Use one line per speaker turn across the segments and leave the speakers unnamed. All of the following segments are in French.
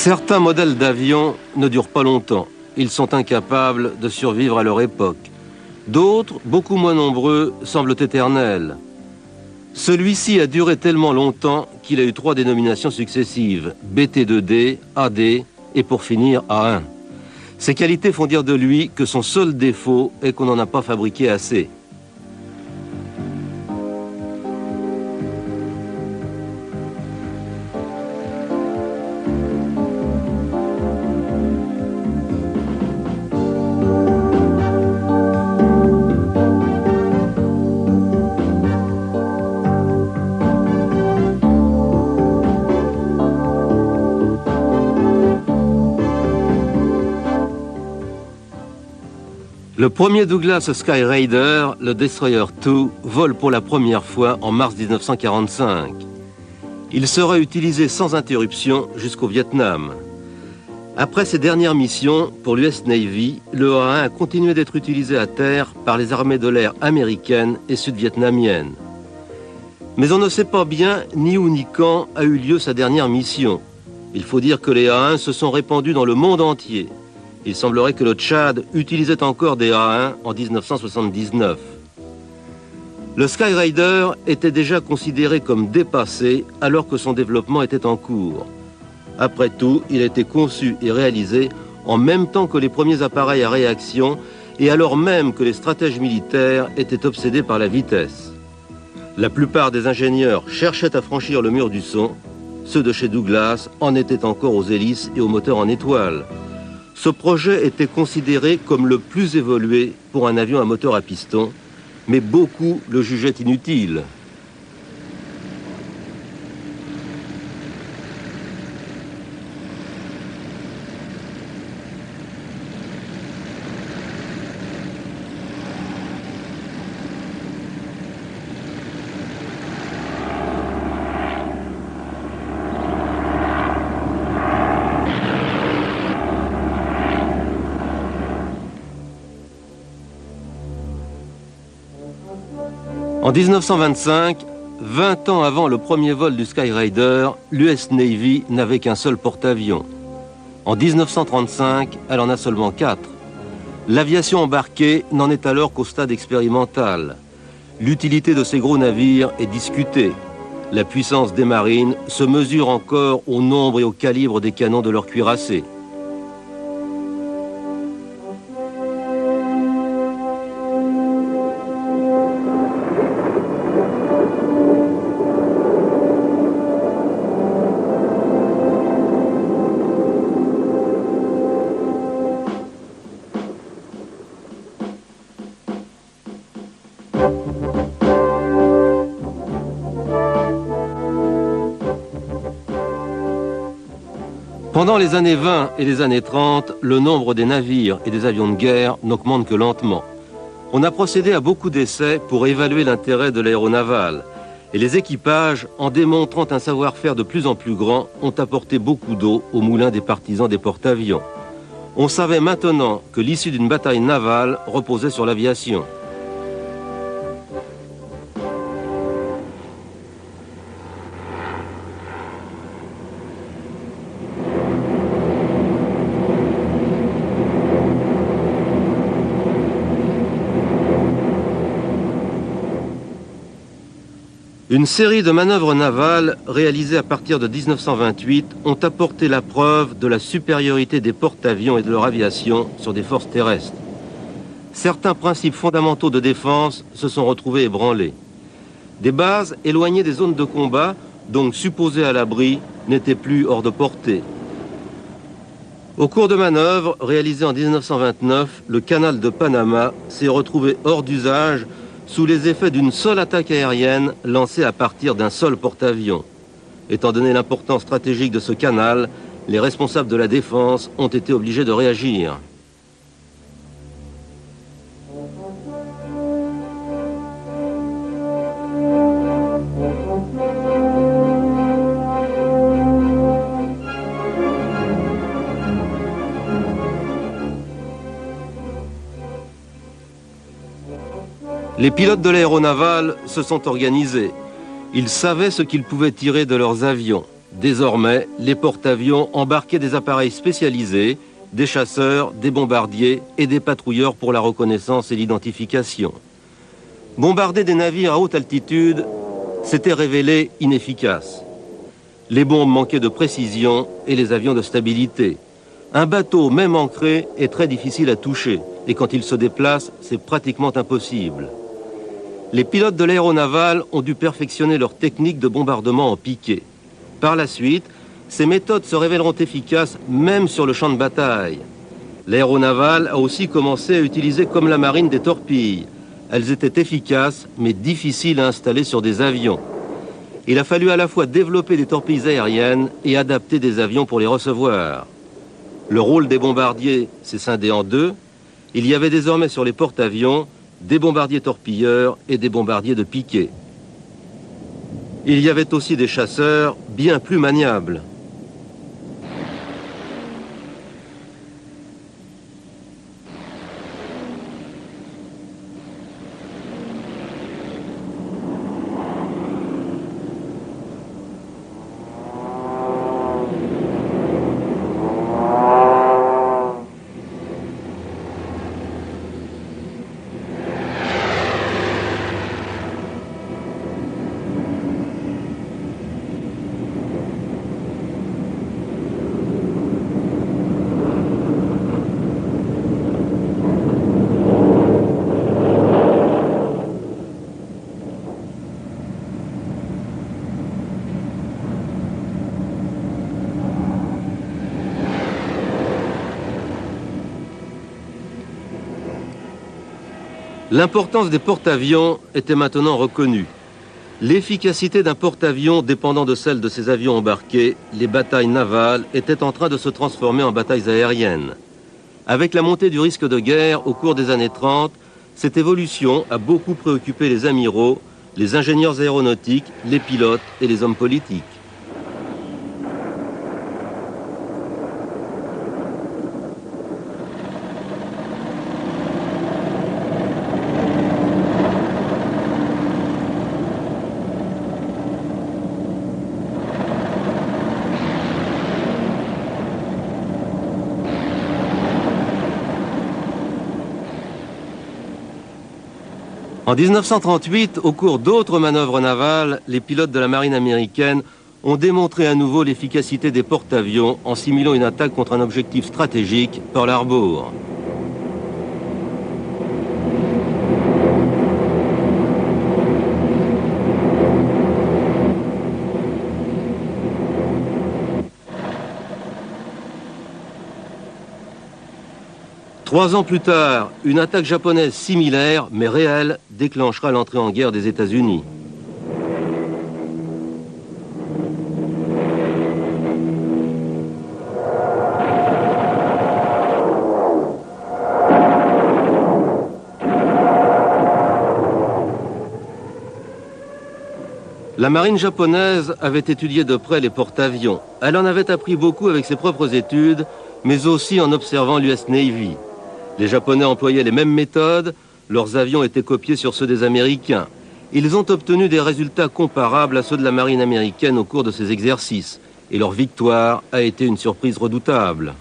Certains modèles d'avions ne durent pas longtemps. Ils sont incapables de survivre à leur époque. D'autres, beaucoup moins nombreux, semblent éternels. Celui-ci a duré tellement longtemps qu'il a eu 3 dénominations successives, BT2D, AD et pour finir A1. Ces qualités font dire de lui que son seul défaut est qu'on n'en a pas fabriqué assez. Le premier Douglas Sky Raider, le Destroyer 2, vole pour la première fois en mars 1945. Il sera utilisé sans interruption jusqu'au Vietnam. Après ses dernières missions pour l'US Navy, le A1 a continué d'être utilisé à terre par les armées de l'air américaines et sud-vietnamiennes. Mais on ne sait pas bien ni où ni quand a eu lieu sa dernière mission. Il faut dire que les A1 se sont répandus dans le monde entier. Il semblerait que le Tchad utilisait encore des A1 en 1979. Le Sky Raider était déjà considéré comme dépassé alors que son développement était en cours. Après tout, il a été conçu et réalisé en même temps que les premiers appareils à réaction et alors même que les stratèges militaires étaient obsédés par la vitesse. La plupart des ingénieurs cherchaient à franchir le mur du son. Ceux de chez Douglas en étaient encore aux hélices et aux moteurs en étoile. Ce projet était considéré comme le plus évolué pour un avion à moteur à piston, mais beaucoup le jugeaient inutile. En 1925, 20 ans avant le premier vol du Sky Raider, l'US Navy n'avait qu'un seul porte-avions. En 1935, elle en a seulement 4. L'aviation embarquée n'en est alors qu'au stade expérimental. L'utilité de ces gros navires est discutée. La puissance des marines se mesure encore au nombre et au calibre des canons de leurs cuirassés. Pendant les années 20 et les années 30, le nombre des navires et des avions de guerre n'augmente que lentement. On a procédé à beaucoup d'essais pour évaluer l'intérêt de l'aéronaval. Et les équipages, en démontrant un savoir-faire de plus en plus grand, ont apporté beaucoup d'eau au moulin des partisans des porte-avions. On savait maintenant que l'issue d'une bataille navale reposait sur l'aviation. Une série de manœuvres navales réalisées à partir de 1928 ont apporté la preuve de la supériorité des porte-avions et de leur aviation sur des forces terrestres. Certains principes fondamentaux de défense se sont retrouvés ébranlés. Des bases éloignées des zones de combat, donc supposées à l'abri, n'étaient plus hors de portée. Au cours de manœuvres réalisées en 1929, le canal de Panama s'est retrouvé hors d'usage sous les effets d'une seule attaque aérienne lancée à partir d'un seul porte-avions. Étant donné l'importance stratégique de ce canal, les responsables de la défense ont été obligés de réagir. Les pilotes de l'aéronaval se sont organisés. Ils savaient ce qu'ils pouvaient tirer de leurs avions. Désormais, les porte-avions embarquaient des appareils spécialisés, des chasseurs, des bombardiers et des patrouilleurs pour la reconnaissance et l'identification. Bombarder des navires à haute altitude s'était révélé inefficace. Les bombes manquaient de précision et les avions de stabilité. Un bateau, même ancré, est très difficile à toucher et quand il se déplace, c'est pratiquement impossible. Les pilotes de l'aéronaval ont dû perfectionner leur technique de bombardement en piqué. Par la suite, ces méthodes se révéleront efficaces même sur le champ de bataille. L'aéronaval a aussi commencé à utiliser comme la marine des torpilles. Elles étaient efficaces mais difficiles à installer sur des avions. Il a fallu à la fois développer des torpilles aériennes et adapter des avions pour les recevoir. Le rôle des bombardiers s'est scindé en deux. Il y avait désormais sur les porte-avions des bombardiers torpilleurs et des bombardiers de piqué. Il y avait aussi des chasseurs bien plus maniables. L'importance des porte-avions était maintenant reconnue. L'efficacité d'un porte-avions dépendant de celle de ses avions embarqués, les batailles navales étaient en train de se transformer en batailles aériennes. Avec la montée du risque de guerre au cours des années 30, cette évolution a beaucoup préoccupé les amiraux, les ingénieurs aéronautiques, les pilotes et les hommes politiques. En 1938, au cours d'autres manœuvres navales, les pilotes de la marine américaine ont démontré à nouveau l'efficacité des porte-avions en simulant une attaque contre un objectif stratégique, Pearl Harbor. Trois ans plus tard, une attaque japonaise similaire, mais réelle, déclenchera l'entrée en guerre des États-Unis. La marine japonaise avait étudié de près les porte-avions. Elle en avait appris beaucoup avec ses propres études, mais aussi en observant l'US Navy. Les Japonais employaient les mêmes méthodes, leurs avions étaient copiés sur ceux des Américains. Ils ont obtenu des résultats comparables à ceux de la marine américaine au cours de ces exercices, et leur victoire a été une surprise redoutable.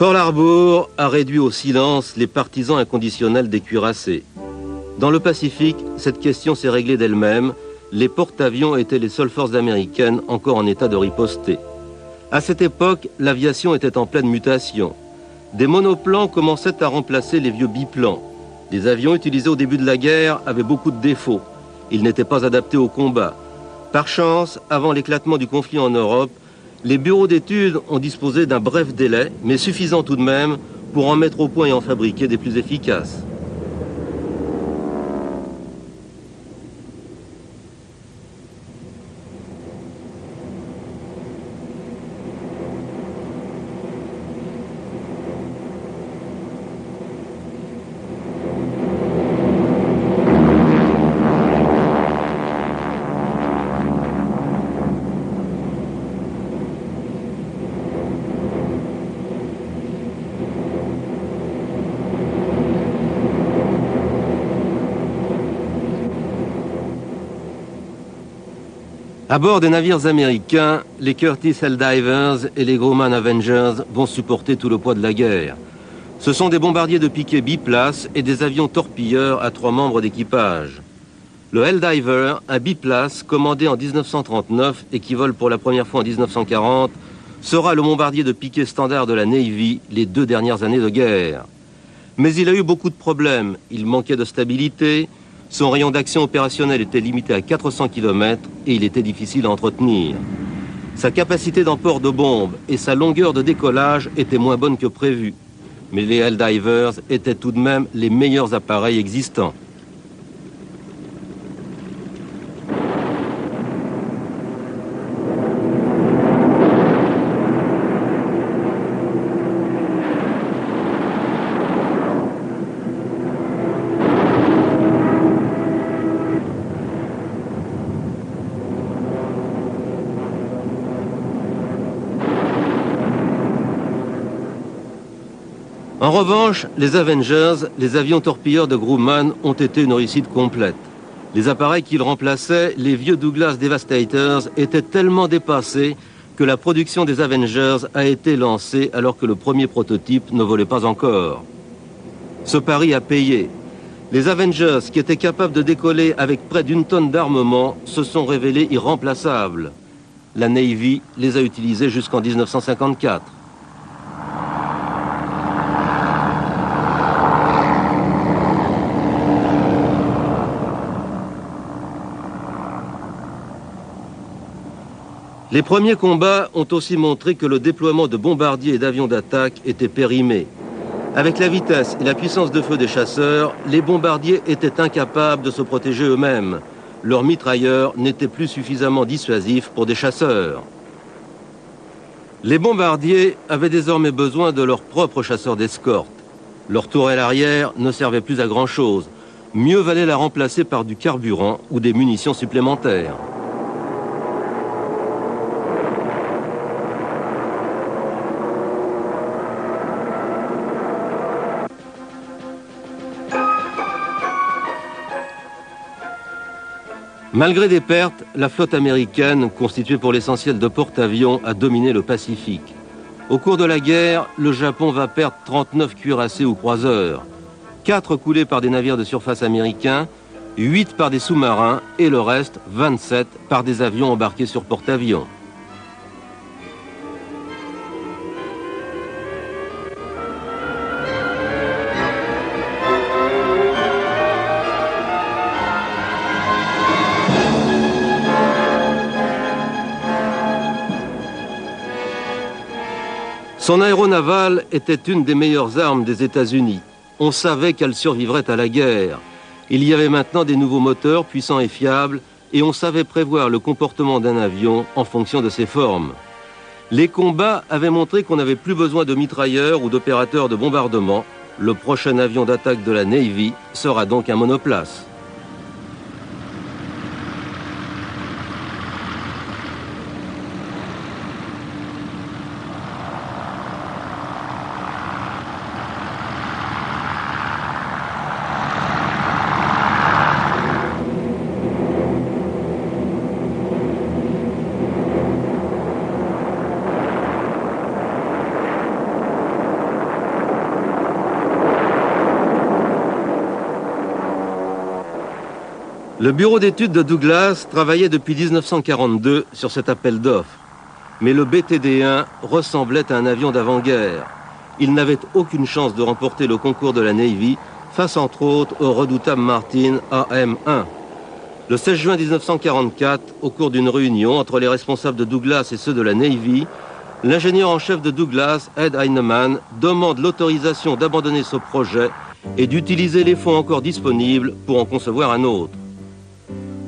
Pearl Harbor a réduit au silence les partisans inconditionnels des cuirassés. Dans le Pacifique, cette question s'est réglée d'elle-même. Les porte-avions étaient les seules forces américaines encore en état de riposter. À cette époque, l'aviation était en pleine mutation. Des monoplans commençaient à remplacer les vieux biplans. Les avions utilisés au début de la guerre avaient beaucoup de défauts. Ils n'étaient pas adaptés au combat. Par chance, avant l'éclatement du conflit en Europe, les bureaux d'études ont disposé d'un bref délai, mais suffisant tout de même pour en mettre au point et en fabriquer des plus efficaces. À bord des navires américains, les Curtiss Helldivers et les Grumman Avengers vont supporter tout le poids de la guerre. Ce sont des bombardiers de piquet biplace et des avions torpilleurs à 3 membres d'équipage. Le Helldiver, un biplace commandé en 1939 et qui vole pour la première fois en 1940, sera le bombardier de piquet standard de la Navy les 2 dernières années de guerre. Mais il a eu beaucoup de problèmes. Il manquait de stabilité, son rayon d'action opérationnel était limité à 400 km et il était difficile à entretenir. Sa capacité d'emport de bombes et sa longueur de décollage étaient moins bonnes que prévu. Mais les Helldivers étaient tout de même les meilleurs appareils existants. En revanche, les Avengers, les avions torpilleurs de Grumman, ont été une réussite complète. Les appareils qu'ils remplaçaient, les vieux Douglas Devastators, étaient tellement dépassés que la production des Avengers a été lancée alors que le premier prototype ne volait pas encore. Ce pari a payé. Les Avengers, qui étaient capables de décoller avec près d'1 tonne d'armement, se sont révélés irremplaçables. La Navy les a utilisés jusqu'en 1954. Les premiers combats ont aussi montré que le déploiement de bombardiers et d'avions d'attaque était périmé. Avec la vitesse et la puissance de feu des chasseurs, les bombardiers étaient incapables de se protéger eux-mêmes. Leurs mitrailleurs n'étaient plus suffisamment dissuasifs pour des chasseurs. Les bombardiers avaient désormais besoin de leurs propres chasseurs d'escorte. Leur tourelle arrière ne servait plus à grand-chose. Mieux valait la remplacer par du carburant ou des munitions supplémentaires. Malgré des pertes, la flotte américaine, constituée pour l'essentiel de porte-avions, a dominé le Pacifique. Au cours de la guerre, le Japon va perdre 39 cuirassés ou croiseurs, 4 coulés par des navires de surface américains, 8 par des sous-marins et le reste, 27, par des avions embarqués sur porte-avions. Son aéronaval était une des meilleures armes des États-Unis. On savait qu'elle survivrait à la guerre. Il y avait maintenant des nouveaux moteurs puissants et fiables, et on savait prévoir le comportement d'un avion en fonction de ses formes. Les combats avaient montré qu'on n'avait plus besoin de mitrailleurs ou d'opérateurs de bombardement. Le prochain avion d'attaque de la Navy sera donc un monoplace. Le bureau d'études de Douglas travaillait depuis 1942 sur cet appel d'offres. Mais le BTD-1 ressemblait à un avion d'avant-guerre. Il n'avait aucune chance de remporter le concours de la Navy face entre autres au redoutable Martin AM-1. Le 16 juin 1944, au cours d'une réunion entre les responsables de Douglas et ceux de la Navy, l'ingénieur en chef de Douglas, Ed Heinemann, demande l'autorisation d'abandonner ce projet et d'utiliser les fonds encore disponibles pour en concevoir un autre.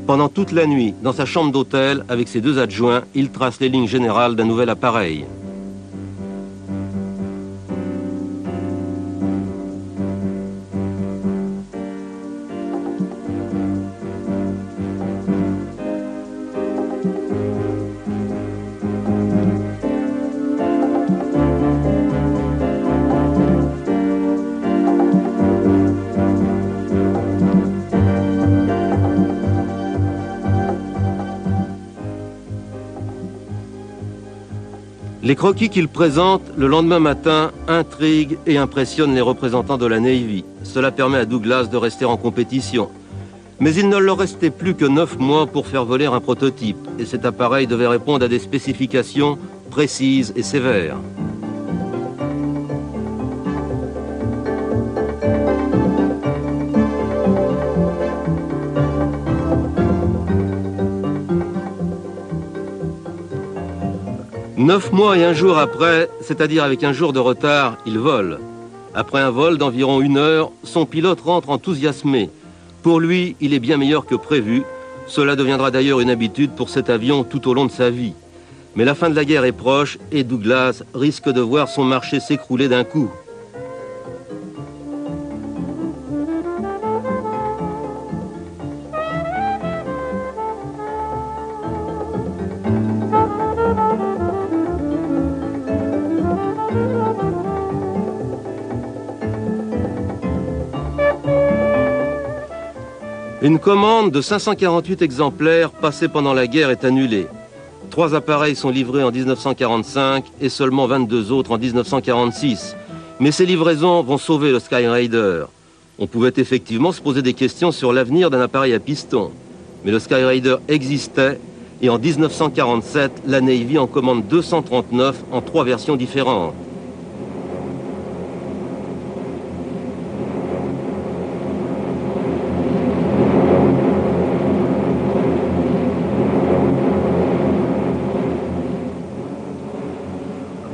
Pendant toute la nuit, dans sa chambre d'hôtel, avec ses 2 adjoints, il trace les lignes générales d'un nouvel appareil. Les croquis qu'il présente le lendemain matin intriguent et impressionnent les représentants de la Navy. Cela permet à Douglas de rester en compétition. Mais il ne leur restait plus que 9 mois pour faire voler un prototype, et cet appareil devait répondre à des spécifications précises et sévères. Neuf mois et un jour après, c'est-à-dire avec un jour de retard, il vole. Après un vol d'environ 1 heure, son pilote rentre enthousiasmé. Pour lui, il est bien meilleur que prévu. Cela deviendra d'ailleurs une habitude pour cet avion tout au long de sa vie. Mais la fin de la guerre est proche et Douglas risque de voir son marché s'écrouler d'un coup. Une commande de 548 exemplaires passée pendant la guerre est annulée. 3 appareils sont livrés en 1945 et seulement 22 autres en 1946. Mais ces livraisons vont sauver le Skyraider. On pouvait effectivement se poser des questions sur l'avenir d'un appareil à piston. Mais le Skyraider existait et en 1947, la Navy en commande 239 en 3 versions différentes.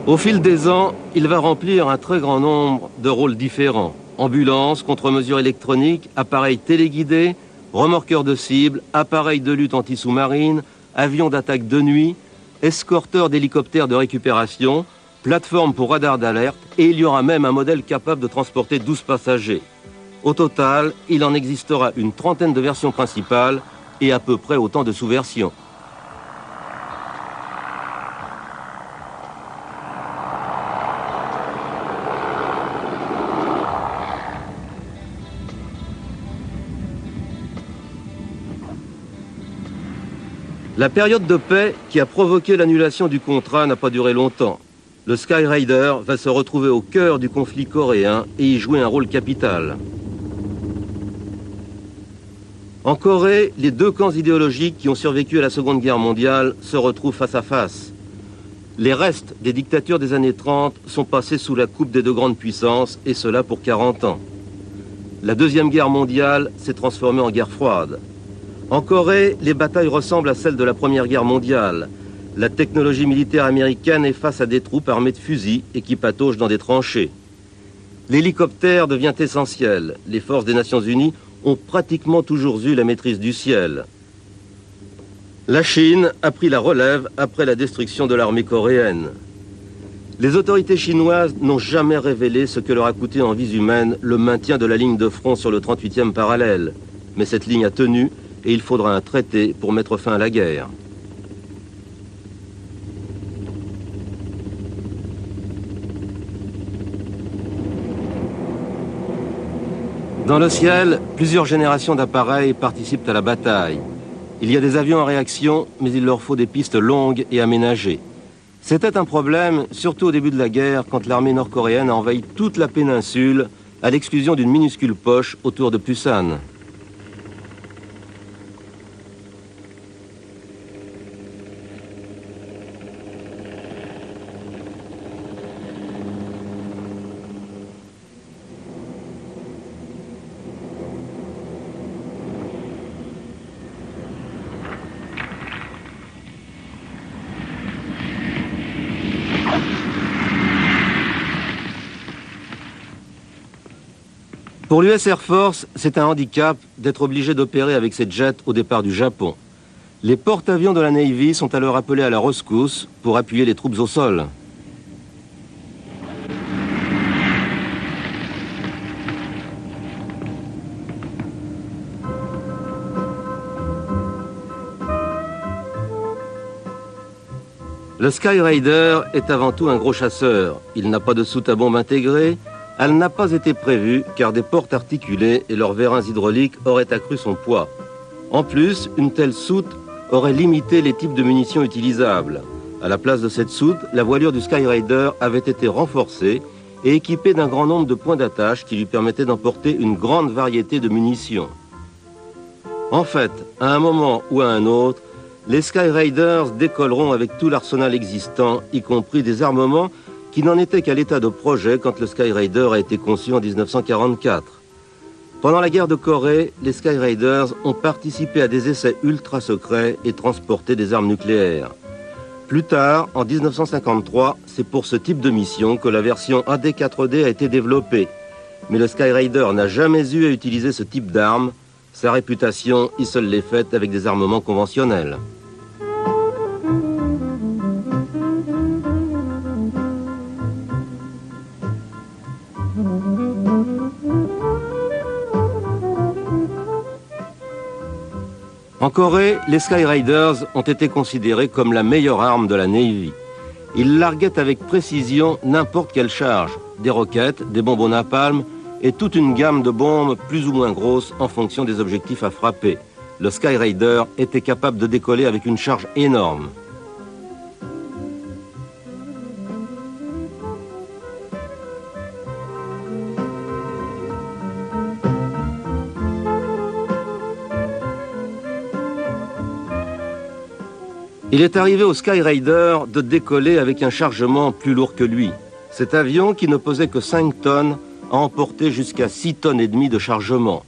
Au fil des ans, il va remplir un très grand nombre de rôles différents. Ambulance, contre-mesures électroniques, appareils téléguidés, remorqueurs de cible, appareils de lutte anti-sous-marine, avions d'attaque de nuit, escorteurs d'hélicoptères de récupération, plateforme pour radar d'alerte et il y aura même un modèle capable de transporter 12 passagers. Au total, il en existera une 30aine de versions principales et à peu près autant de sous-versions. La période de paix qui a provoqué l'annulation du contrat n'a pas duré longtemps. Le Skyraider va se retrouver au cœur du conflit coréen et y jouer un rôle capital. En Corée, les 2 camps idéologiques qui ont survécu à la Seconde Guerre mondiale se retrouvent face à face. Les restes des dictatures des années 30 sont passés sous la coupe des 2 grandes puissances, et cela pour 40 ans. La Deuxième Guerre mondiale s'est transformée en guerre froide. En Corée, les batailles ressemblent à celles de la Première Guerre mondiale. La technologie militaire américaine est face à des troupes armées de fusils et qui pataugent dans des tranchées. L'hélicoptère devient essentiel. Les forces des Nations Unies ont pratiquement toujours eu la maîtrise du ciel. La Chine a pris la relève après la destruction de l'armée coréenne. Les autorités chinoises n'ont jamais révélé ce que leur a coûté en vies humaines le maintien de la ligne de front sur le 38e parallèle. Mais cette ligne a tenu et il faudra un traité pour mettre fin à la guerre. Dans le ciel, plusieurs générations d'appareils participent à la bataille. Il y a des avions en réaction, mais il leur faut des pistes longues et aménagées. C'était un problème, surtout au début de la guerre, quand l'armée nord-coréenne a envahi toute la péninsule, à l'exclusion d'une minuscule poche autour de Pusan. Pour l'US Air Force, c'est un handicap d'être obligé d'opérer avec ses jets au départ du Japon. Les porte-avions de la Navy sont alors appelés à la rescousse pour appuyer les troupes au sol. Le Skyraider est avant tout un gros chasseur. Il n'a pas de soute à bombe intégrée. Elle n'a pas été prévue car des portes articulées et leurs vérins hydrauliques auraient accru son poids. En plus, une telle soute aurait limité les types de munitions utilisables. À la place de cette soute, la voilure du Skyraider avait été renforcée et équipée d'un grand nombre de points d'attache qui lui permettaient d'emporter une grande variété de munitions. En fait, à un moment ou à un autre, les Skyraiders décolleront avec tout l'arsenal existant, y compris des armements qui n'en étaient qu'à l'état de projet quand le Skyraider a été conçu en 1944. Pendant la guerre de Corée, les Skyraiders ont participé à des essais ultra secrets et transporté des armes nucléaires. Plus tard, en 1953, c'est pour ce type de mission que la version AD4D a été développée. Mais le Skyraider n'a jamais eu à utiliser ce type d'armes. Sa réputation y seule l'est faite avec des armements conventionnels. En Corée, les Skyraiders ont été considérés comme la meilleure arme de la Navy. Ils larguaient avec précision n'importe quelle charge, des roquettes, des bombes au napalm et toute une gamme de bombes plus ou moins grosses en fonction des objectifs à frapper. Le Skyraider était capable de décoller avec une charge énorme. Il est arrivé au Skyraider de décoller avec un chargement plus lourd que lui. Cet avion, qui ne pesait que 5 tonnes, a emporté jusqu'à 6 tonnes et demie de chargement.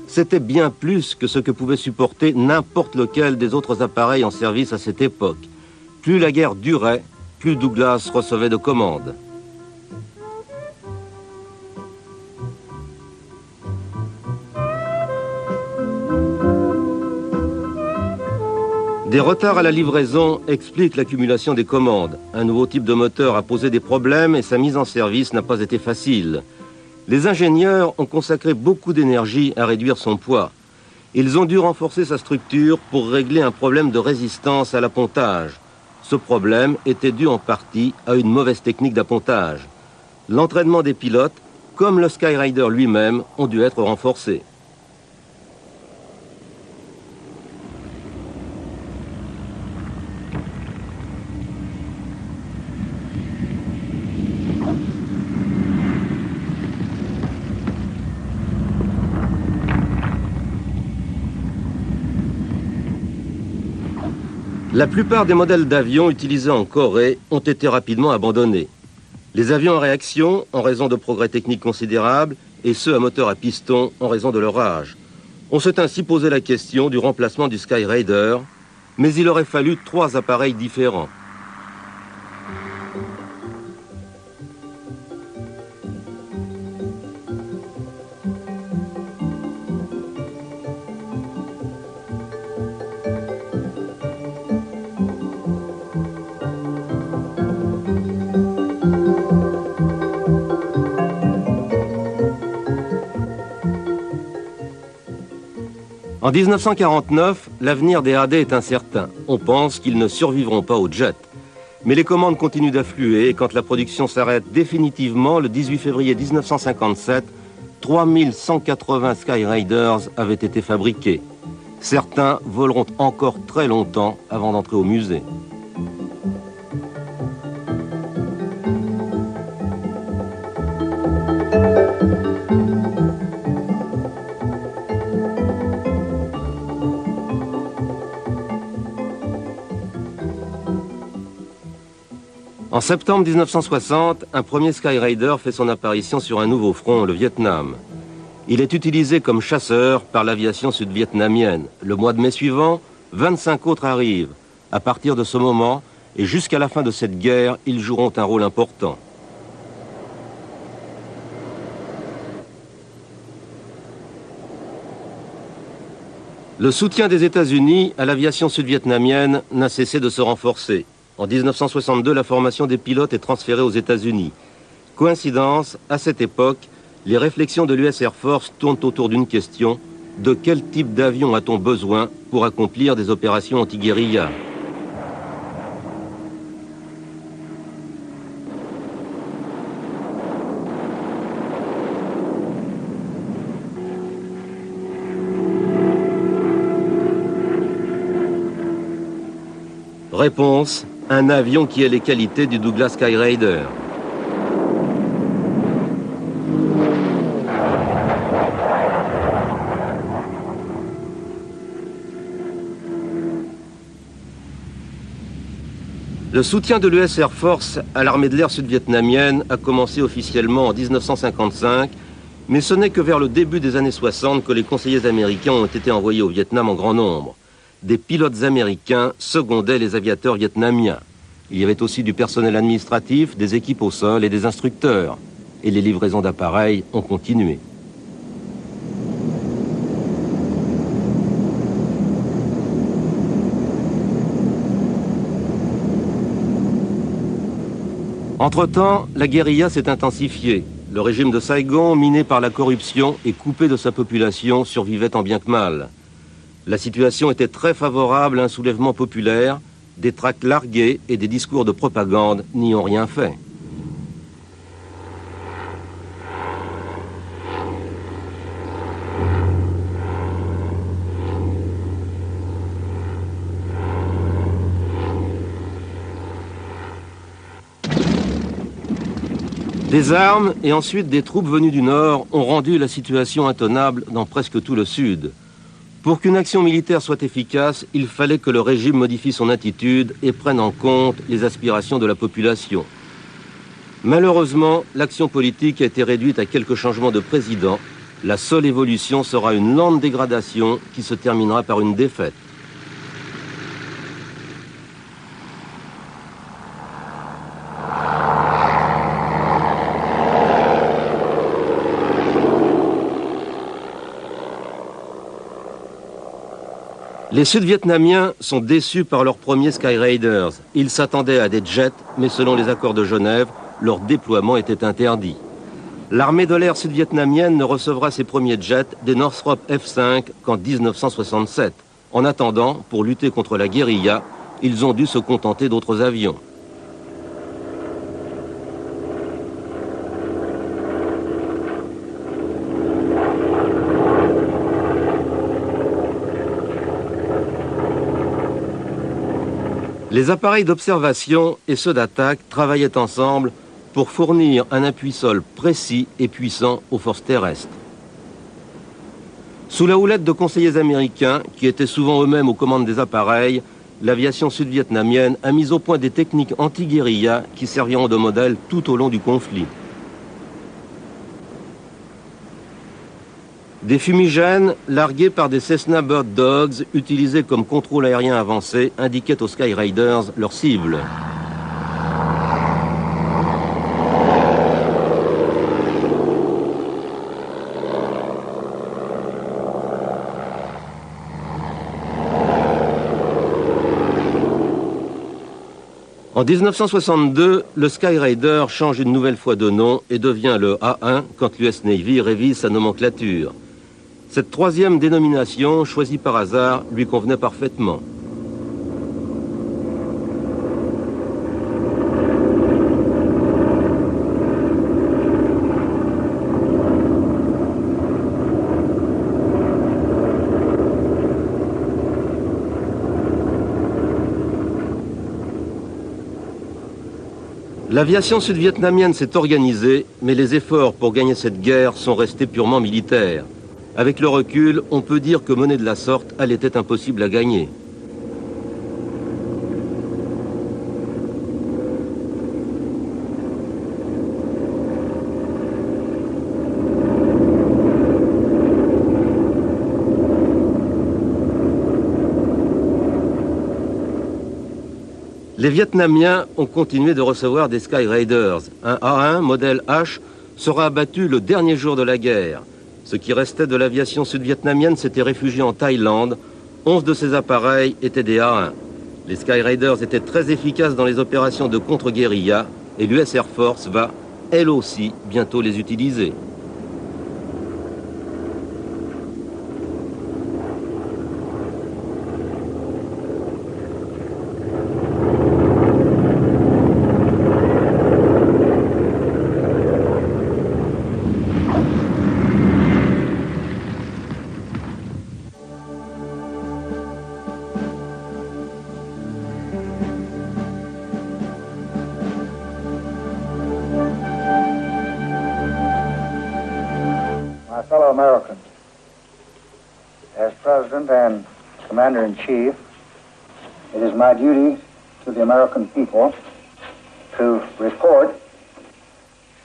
C'était bien plus que ce que pouvait supporter n'importe lequel des autres appareils en service à cette époque. Plus la guerre durait, plus Douglas recevait de commandes. Des retards à la livraison expliquent l'accumulation des commandes. Un nouveau type de moteur a posé des problèmes et sa mise en service n'a pas été facile. Les ingénieurs ont consacré beaucoup d'énergie à réduire son poids. Ils ont dû renforcer sa structure pour régler un problème de résistance à l'appontage. Ce problème était dû en partie à une mauvaise technique d'appontage. L'entraînement des pilotes, comme le Skyraider lui-même, ont dû être renforcés. La plupart des modèles d'avions utilisés en Corée ont été rapidement abandonnés. Les avions à réaction, en raison de progrès techniques considérables, et ceux à moteur à piston, en raison de leur âge. On s'est ainsi posé la question du remplacement du Skyraider, mais il aurait fallu 3 appareils différents. En 1949, l'avenir des AD est incertain. On pense qu'ils ne survivront pas au jet. Mais les commandes continuent d'affluer et quand la production s'arrête définitivement, le 18 février 1957, 3180 Skyraiders avaient été fabriqués. Certains voleront encore très longtemps avant d'entrer au musée. En septembre 1960, un premier Skyraider fait son apparition sur un nouveau front, le Vietnam. Il est utilisé comme chasseur par l'aviation sud-vietnamienne. Le mois de mai suivant, 25 autres arrivent. À partir de ce moment, et jusqu'à la fin de cette guerre, ils joueront un rôle important. Le soutien des États-Unis à l'aviation sud-vietnamienne n'a cessé de se renforcer. En 1962, la formation des pilotes est transférée aux États-Unis. Coïncidence, à cette époque, les réflexions de l'US Air Force tournent autour d'une question: de quel type d'avion a-t-on besoin pour accomplir des opérations anti-guérilla ? Réponse: un avion qui ait les qualités du Douglas Skyraider. Le soutien de l'US Air Force à l'armée de l'air sud-vietnamienne a commencé officiellement en 1955, mais ce n'est que vers le début des années 60 que les conseillers américains ont été envoyés au Vietnam en grand nombre. Des pilotes américains secondaient les aviateurs vietnamiens. Il y avait aussi du personnel administratif, des équipes au sol et des instructeurs. Et les livraisons d'appareils ont continué. Entre-temps, la guérilla s'est intensifiée. Le régime de Saigon, miné par la corruption et coupé de sa population, survivait tant bien que mal. La situation était très favorable à un soulèvement populaire. Des tracts largués et des discours de propagande n'y ont rien fait. Des armes et ensuite des troupes venues du Nord ont rendu la situation intenable dans presque tout le Sud. Pour qu'une action militaire soit efficace, il fallait que le régime modifie son attitude et prenne en compte les aspirations de la population. Malheureusement, l'action politique a été réduite à quelques changements de président. La seule évolution sera une lente dégradation qui se terminera par une défaite. Les Sud-Vietnamiens sont déçus par leurs premiers Skyraiders. Ils s'attendaient à des jets, mais selon les accords de Genève, leur déploiement était interdit. L'armée de l'air sud-vietnamienne ne recevra ses premiers jets des Northrop F-5 qu'en 1967. En attendant, pour lutter contre la guérilla, ils ont dû se contenter d'autres avions. Les appareils d'observation et ceux d'attaque travaillaient ensemble pour fournir un appui sol précis et puissant aux forces terrestres. Sous la houlette de conseillers américains, qui étaient souvent eux-mêmes aux commandes des appareils, l'aviation sud-vietnamienne a mis au point des techniques anti-guérilla qui serviront de modèle tout au long du conflit. Des fumigènes, largués par des Cessna Bird Dogs, utilisés comme contrôle aérien avancé, indiquaient aux Skyraiders leur cible. En 1962, le Skyraider change une nouvelle fois de nom et devient le A1 quand l'US Navy révise sa nomenclature. Cette troisième dénomination, choisie par hasard, lui convenait parfaitement. L'aviation sud-vietnamienne s'est organisée, mais les efforts pour gagner cette guerre sont restés purement militaires. Avec le recul, on peut dire que mener de la sorte, elle était impossible à gagner. Les Vietnamiens ont continué de recevoir des Skyraiders. Un A1 modèle H sera abattu le dernier jour de la guerre. Ce qui restait de l'aviation sud-vietnamienne s'était réfugié en Thaïlande. 11 de ces appareils étaient des A1. Les Skyraiders étaient très efficaces dans les opérations de contre-guérilla et l'US Air Force va, elle aussi, bientôt les utiliser.
fellow Americans, as President and Commander-in-Chief, it is my duty to the American people to report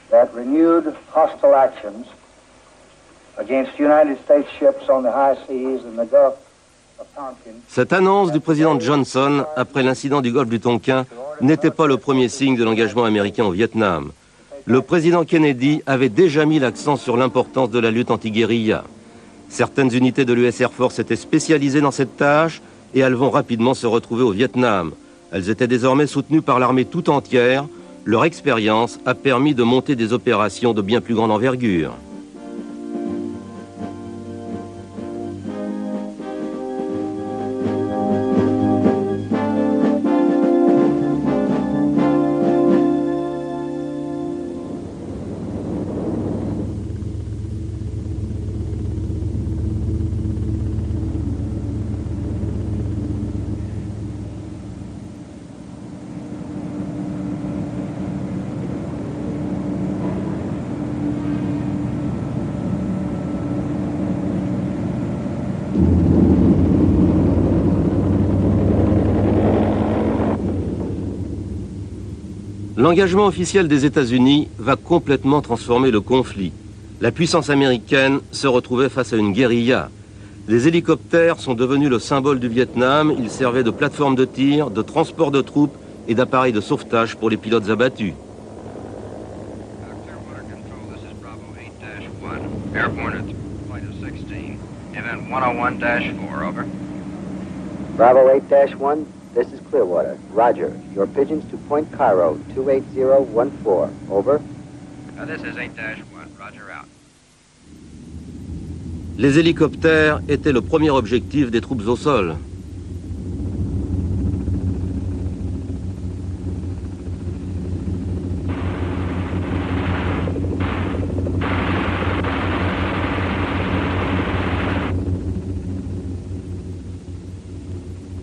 that renewed hostile actions against United States ships on the high seas in the Gulf of Tonkin.
Cette annonce du président Johnson, après l'incident du golfe du Tonkin, n'était pas le premier signe de l'engagement américain au Vietnam. Le président Kennedy avait déjà mis l'accent sur l'importance de la lutte anti-guérilla. Certaines unités de l'US Air Force étaient spécialisées dans cette tâche et elles vont rapidement se retrouver au Vietnam. Elles étaient désormais soutenues par l'armée tout entière. Leur expérience a permis de monter des opérations de bien plus grande envergure. L'engagement officiel des États-Unis va complètement transformer le conflit. La puissance américaine se retrouvait face à une guérilla. Les hélicoptères sont devenus le symbole du Vietnam. Ils servaient de plateforme de tir, de transport de troupes et d'appareils de sauvetage pour les pilotes abattus.
Bravo 8-1, this is Clearwater. Roger. Your pigeons to Point Cairo, 28014. Over.
This is 8-1. Roger out.
Les hélicoptères étaient le premier objectif des troupes au sol.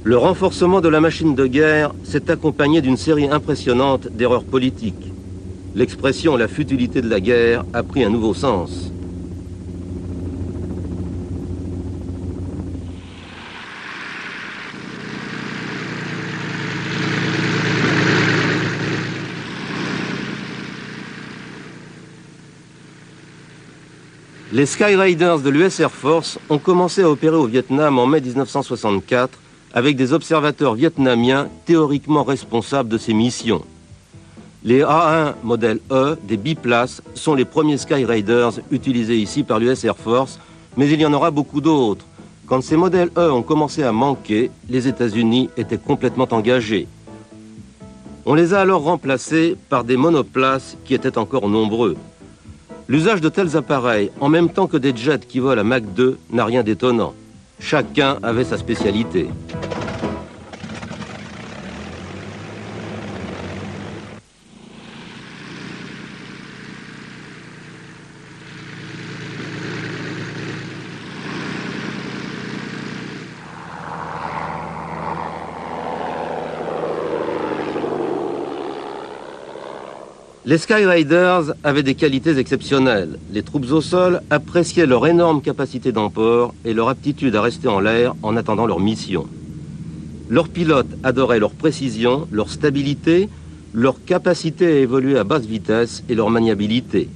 Le renforcement de la machine de guerre s'est accompagné d'une série impressionnante d'erreurs politiques. L'expression « la futilité de la guerre » a pris un nouveau sens. Les Sky Raiders de l'US Air Force ont commencé à opérer au Vietnam en mai 1964 avec des observateurs vietnamiens théoriquement responsables de ces missions. Les A1 modèle E des biplaces sont les premiers Sky Raiders utilisés ici par l'US Air Force, mais il y en aura beaucoup d'autres. Quand ces modèles E ont commencé à manquer, les États-Unis étaient complètement engagés. On les a alors remplacés par des monoplaces qui étaient encore nombreux. L'usage de tels appareils, en même temps que des jets qui volent à Mach 2, n'a rien d'étonnant. Chacun avait sa spécialité. Les Sky Raiders avaient des qualités exceptionnelles. Les troupes au sol appréciaient leur énorme capacité d'emport et leur aptitude à rester en l'air en attendant leur mission. Leurs pilotes adoraient leur précision, leur stabilité, leur capacité à évoluer à basse vitesse et leur maniabilité.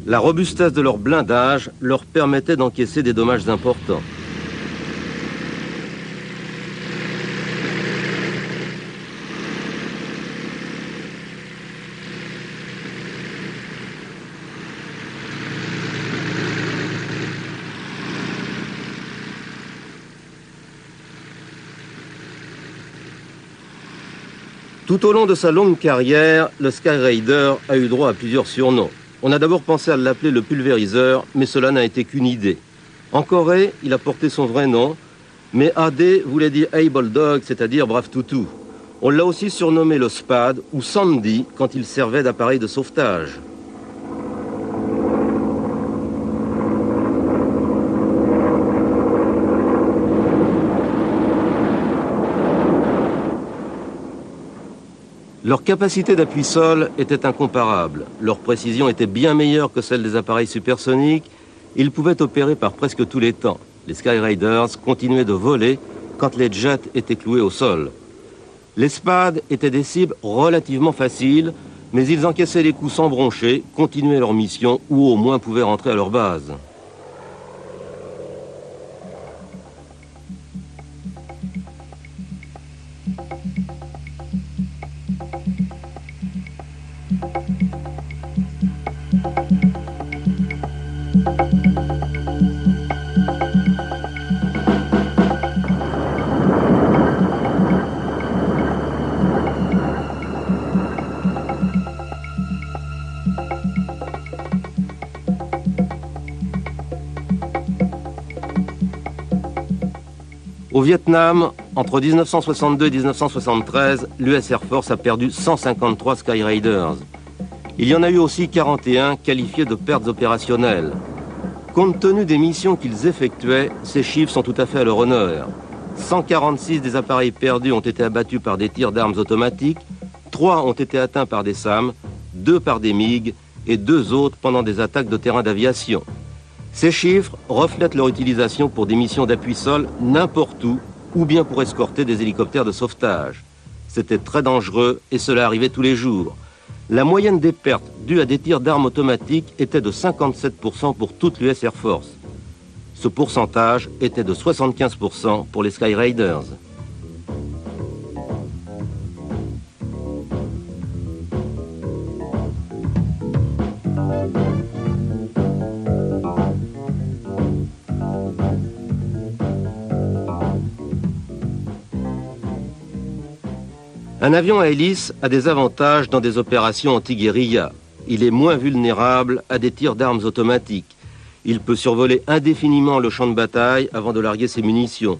La robustesse de leur blindage leur permettait d'encaisser des dommages importants. Tout au long de sa longue carrière, le Sky Raider a eu droit à plusieurs surnoms. On a d'abord pensé à l'appeler le pulvériseur, mais cela n'a été qu'une idée. En Corée, il a porté son vrai nom, mais AD voulait dire Able Dog, c'est-à-dire brave toutou. On l'a aussi surnommé le Spad ou Sandy quand il servait d'appareil de sauvetage. Leur capacité d'appui-sol était incomparable. Leur précision était bien meilleure que celle des appareils supersoniques. Ils pouvaient opérer par presque tous les temps. Les Skyraiders continuaient de voler quand les jets étaient cloués au sol. Les SPAD étaient des cibles relativement faciles, mais ils encaissaient les coups sans broncher, continuaient leur mission ou au moins pouvaient rentrer à leur base. Au Vietnam, entre 1962 et 1973, l'US Air Force a perdu 153 Skyraiders. Il y en a eu aussi 41 qualifiés de pertes opérationnelles. Compte tenu des missions qu'ils effectuaient, ces chiffres sont tout à fait à leur honneur. 146 des appareils perdus ont été abattus par des tirs d'armes automatiques, 3 ont été atteints par des SAM, 2 par des MiG et 2 autres pendant des attaques de terrain d'aviation. Ces chiffres reflètent leur utilisation pour des missions d'appui-sol n'importe où, ou bien pour escorter des hélicoptères de sauvetage. C'était très dangereux et cela arrivait tous les jours. La moyenne des pertes dues à des tirs d'armes automatiques était de 57% pour toute l'US Air Force. Ce pourcentage était de 75% pour les Skyraiders. Un avion à hélice a des avantages dans des opérations anti-guérilla. Il est moins vulnérable à des tirs d'armes automatiques. Il peut survoler indéfiniment le champ de bataille avant de larguer ses munitions.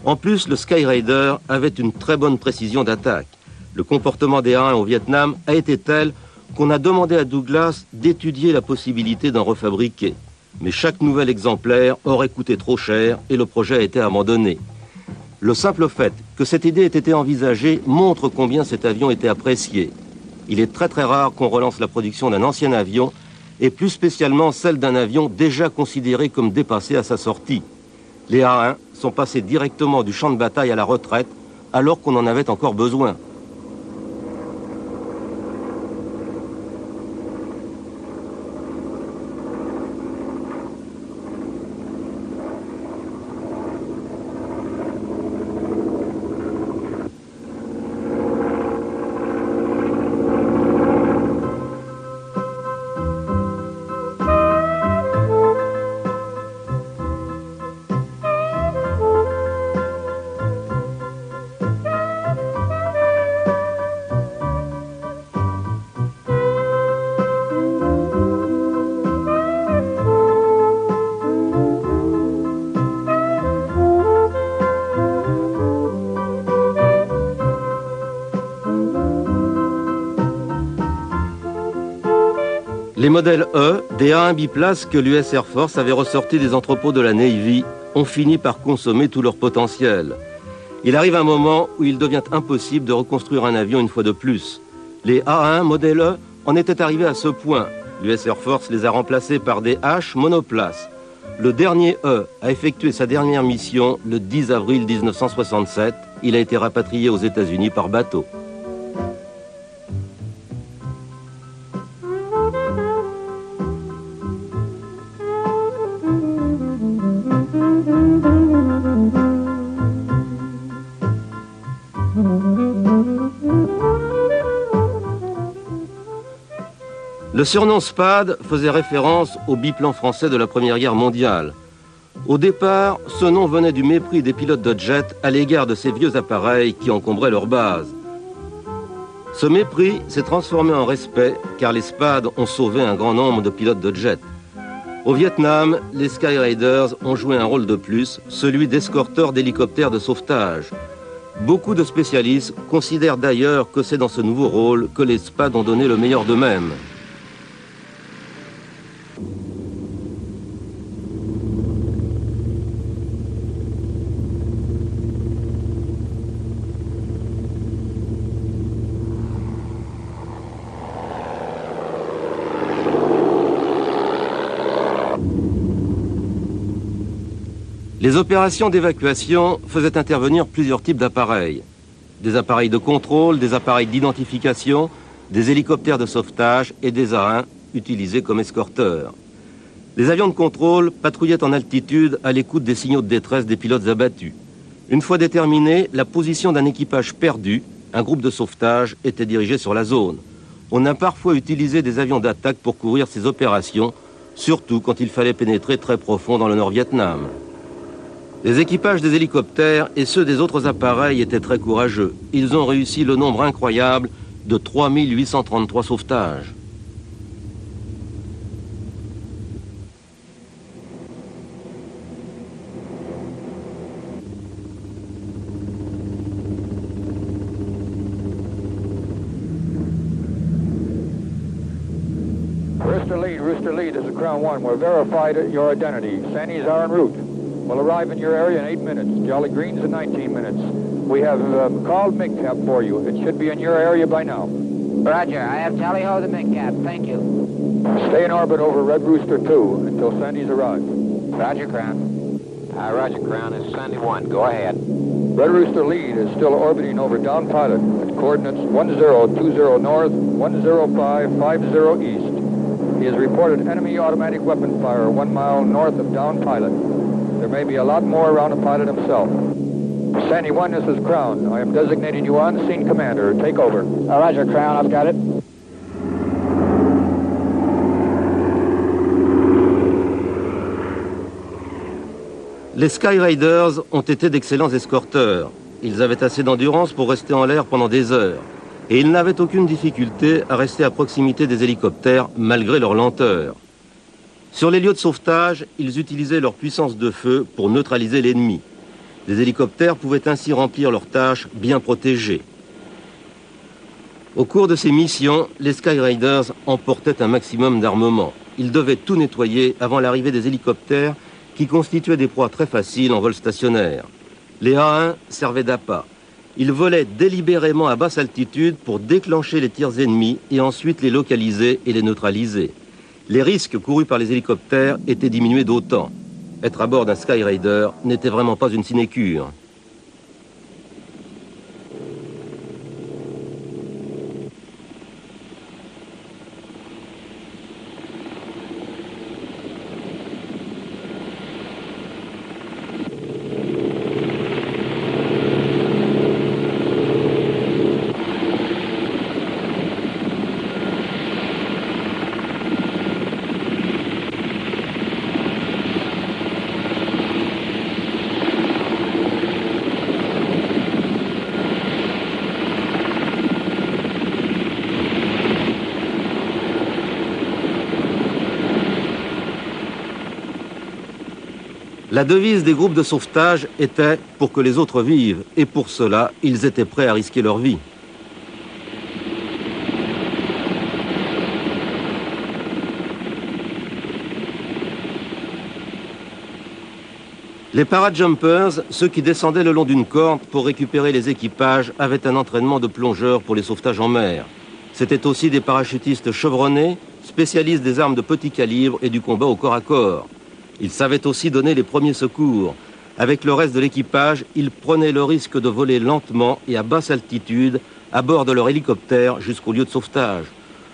En plus, le Skyraider avait une très bonne précision d'attaque. Le comportement des A1 au Vietnam a été tel qu'on a demandé à Douglas d'étudier la possibilité d'en refabriquer. Mais chaque nouvel exemplaire aurait coûté trop cher et le projet a été abandonné. Le simple fait que cette idée ait été envisagée montre combien cet avion était apprécié. Il est très rare qu'on relance la production d'un ancien avion, et plus spécialement celle d'un avion déjà considéré comme dépassé à sa sortie. Les A1 sont passés directement du champ de bataille à la retraite, alors qu'on en avait encore besoin. Les modèles E, des A1 biplaces que l'US Air Force avait ressortis des entrepôts de la Navy, ont fini par consommer tout leur potentiel. Il arrive un moment où il devient impossible de reconstruire un avion une fois de plus. Les A1 modèle E en étaient arrivés à ce point. L'US Air Force les a remplacés par des H monoplaces. Le dernier E a effectué sa dernière mission le 10 avril 1967. Il a été rapatrié aux États-Unis par bateau. Le surnom SPAD faisait référence au biplan français de la Première Guerre mondiale. Au départ, ce nom venait du mépris des pilotes de jet à l'égard de ces vieux appareils qui encombraient leur base. Ce mépris s'est transformé en respect car les SPAD ont sauvé un grand nombre de pilotes de jet. Au Vietnam, les Skyraiders ont joué un rôle de plus, celui d'escorteurs d'hélicoptères de sauvetage. Beaucoup de spécialistes considèrent d'ailleurs que c'est dans ce nouveau rôle que les SPAD ont donné le meilleur d'eux-mêmes. Les opérations d'évacuation faisaient intervenir plusieurs types d'appareils. Des appareils de contrôle, des appareils d'identification, des hélicoptères de sauvetage et des A-1 utilisés comme escorteurs. Les avions de contrôle patrouillaient en altitude à l'écoute des signaux de détresse des pilotes abattus. Une fois déterminée la position d'un équipage perdu, un groupe de sauvetage était dirigé sur la zone. On a parfois utilisé des avions d'attaque pour couvrir ces opérations, surtout quand il fallait pénétrer très profond dans le Nord-Vietnam. Les équipages des hélicoptères et ceux des autres appareils étaient très courageux. Ils ont réussi le nombre incroyable de 3833 sauvetages.
Rooster Lead, this is Crown 1. We're verified your identity. Sandies are en route. We'll arrive in your area in 8 minutes. Jolly Green's in 19 minutes. We have called MIGCAP for you. It should be in your area by now.
Roger. I have tally-ho the MIGCAP. Thank you.
Stay in orbit over Red Rooster 2 until Sandy's arrive.
Roger, Crown.
Roger, Crown. This is Sandy 1. Go ahead.
Red Rooster Lead is still orbiting over Down Pilot at coordinates 1020 north, 10550 east. He has reported enemy automatic weapon fire 1 mile north of Down Pilot. There may be a lot more around the pilot himself. Sandy 1, this is Crown. I am designating you on-scene commander. Take over.
Roger, Crown. I've got it.
Les Skyraiders ont été d'excellents escorteurs. Ils avaient assez d'endurance pour rester en l'air pendant des heures. Et ils n'avaient aucune difficulté à rester à proximité des hélicoptères malgré leur lenteur. Sur les lieux de sauvetage, ils utilisaient leur puissance de feu pour neutraliser l'ennemi. Les hélicoptères pouvaient ainsi remplir leurs tâches bien protégées. Au cours de ces missions, les Skyraiders emportaient un maximum d'armement. Ils devaient tout nettoyer avant l'arrivée des hélicoptères qui constituaient des proies très faciles en vol stationnaire. Les A-1 servaient d'appât. Ils volaient délibérément à basse altitude pour déclencher les tirs ennemis et ensuite les localiser et les neutraliser. Les risques courus par les hélicoptères étaient diminués d'autant. Être à bord d'un Skyraider n'était vraiment pas une sinécure. La devise des groupes de sauvetage était « pour que les autres vivent » et pour cela, ils étaient prêts à risquer leur vie. Les parajumpers, ceux qui descendaient le long d'une corde pour récupérer les équipages, avaient un entraînement de plongeurs pour les sauvetages en mer. C'étaient aussi des parachutistes chevronnés, spécialistes des armes de petit calibre et du combat au corps à corps. Ils savaient aussi donner les premiers secours. Avec le reste de l'équipage, ils prenaient le risque de voler lentement et à basse altitude à bord de leur hélicoptère jusqu'au lieu de sauvetage.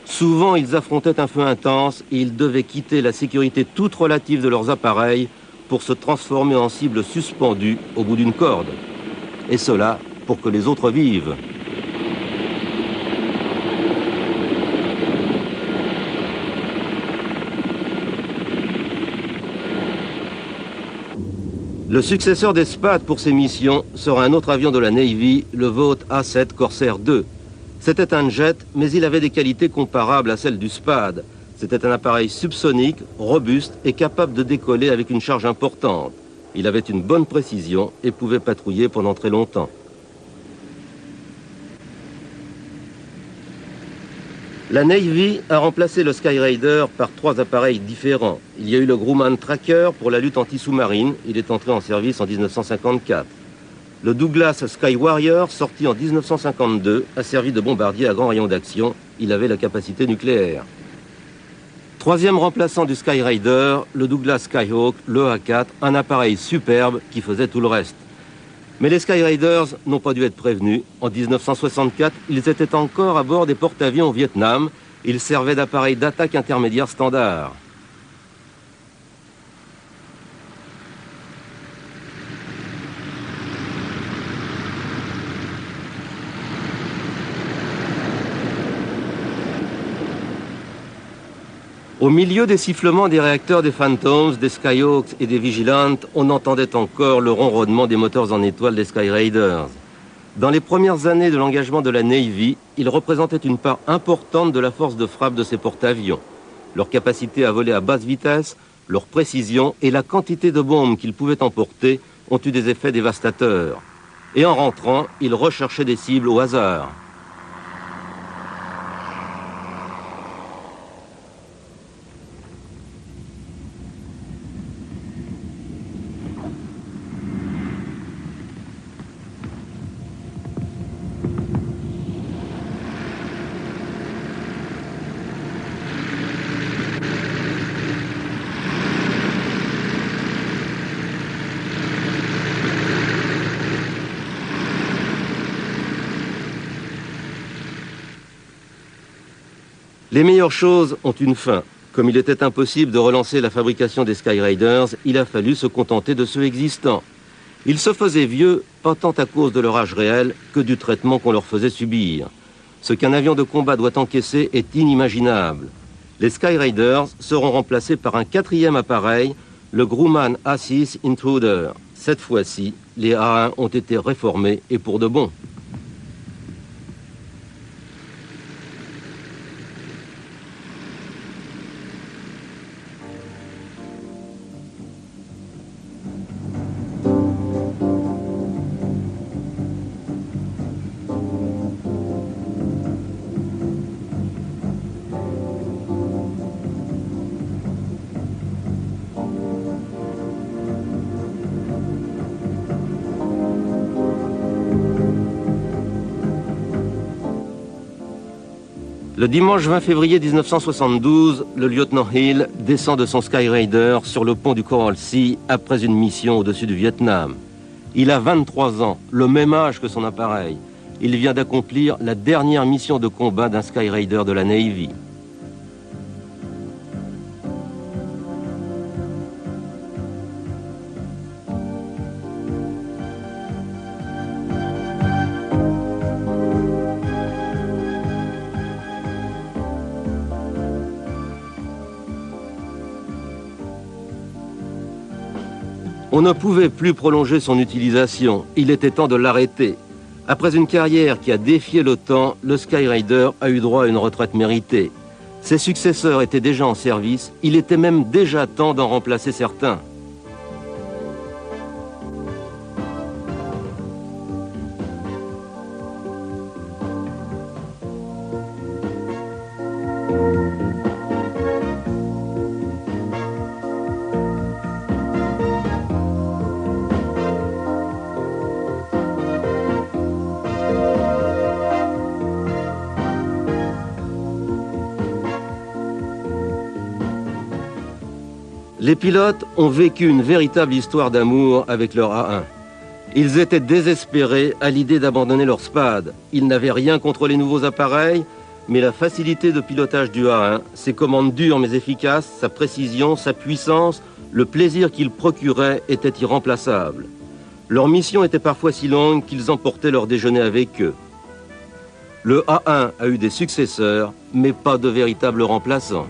Souvent, ils affrontaient un feu intense et ils devaient quitter la sécurité toute relative de leurs appareils pour se transformer en cible suspendue au bout d'une corde. Et cela pour que les autres vivent. Le successeur des Spad pour ces missions sera un autre avion de la Navy, le Vought A-7 Corsair II. C'était un jet, mais il avait des qualités comparables à celles du Spad. C'était un appareil subsonique, robuste et capable de décoller avec une charge importante. Il avait une bonne précision et pouvait patrouiller pendant très longtemps. La Navy a remplacé le Skyraider par 3 appareils différents. Il y a eu le Grumman Tracker pour la lutte anti-sous-marine. Il est entré en service en 1954. Le Douglas Sky Warrior, sorti en 1952, a servi de bombardier à grand rayon d'action. Il avait la capacité nucléaire. Troisième remplaçant du Skyraider, le Douglas Skyhawk, le A4, un appareil superbe qui faisait tout le reste. Mais les Skyraiders n'ont pas dû être prévenus. En 1964, ils étaient encore à bord des porte-avions au Vietnam. Ils servaient d'appareil d'attaque intermédiaire standard. Au milieu des sifflements des réacteurs des Phantoms, des Skyhawks et des Vigilant, on entendait encore le ronronnement des moteurs en étoile des Skyraiders. Dans les premières années de l'engagement de la Navy, ils représentaient une part importante de la force de frappe de ces porte-avions. Leur capacité à voler à basse vitesse, leur précision et la quantité de bombes qu'ils pouvaient emporter ont eu des effets dévastateurs. Et en rentrant, ils recherchaient des cibles au hasard. Les meilleures choses ont une fin. Comme il était impossible de relancer la fabrication des Skyraiders, il a fallu se contenter de ceux existants. Ils se faisaient vieux, pas tant à cause de leur âge réel que du traitement qu'on leur faisait subir. Ce qu'un avion de combat doit encaisser est inimaginable. Les Skyraiders seront remplacés par un quatrième appareil, le Grumman A6 Intruder. Cette fois-ci, les A1 ont été réformés et pour de bon. Le dimanche 20 février 1972, le lieutenant Hill descend de son Skyraider sur le pont du Coral Sea après une mission au-dessus du Vietnam. Il a 23 ans, le même âge que son appareil. Il vient d'accomplir la dernière mission de combat d'un Skyraider de la Navy. On ne pouvait plus prolonger son utilisation. Il était temps de l'arrêter. Après une carrière qui a défié le temps, le Skyraider a eu droit à une retraite méritée. Ses successeurs étaient déjà en service. Il était même déjà temps d'en remplacer certains. Les pilotes ont vécu une véritable histoire d'amour avec leur A1. Ils étaient désespérés à l'idée d'abandonner leur SPAD. Ils n'avaient rien contre les nouveaux appareils, mais la facilité de pilotage du A1, ses commandes dures mais efficaces, sa précision, sa puissance, le plaisir qu'il procurait étaient irremplaçables. Leur mission était parfois si longue qu'ils emportaient leur déjeuner avec eux. Le A1 a eu des successeurs, mais pas de véritables remplaçants.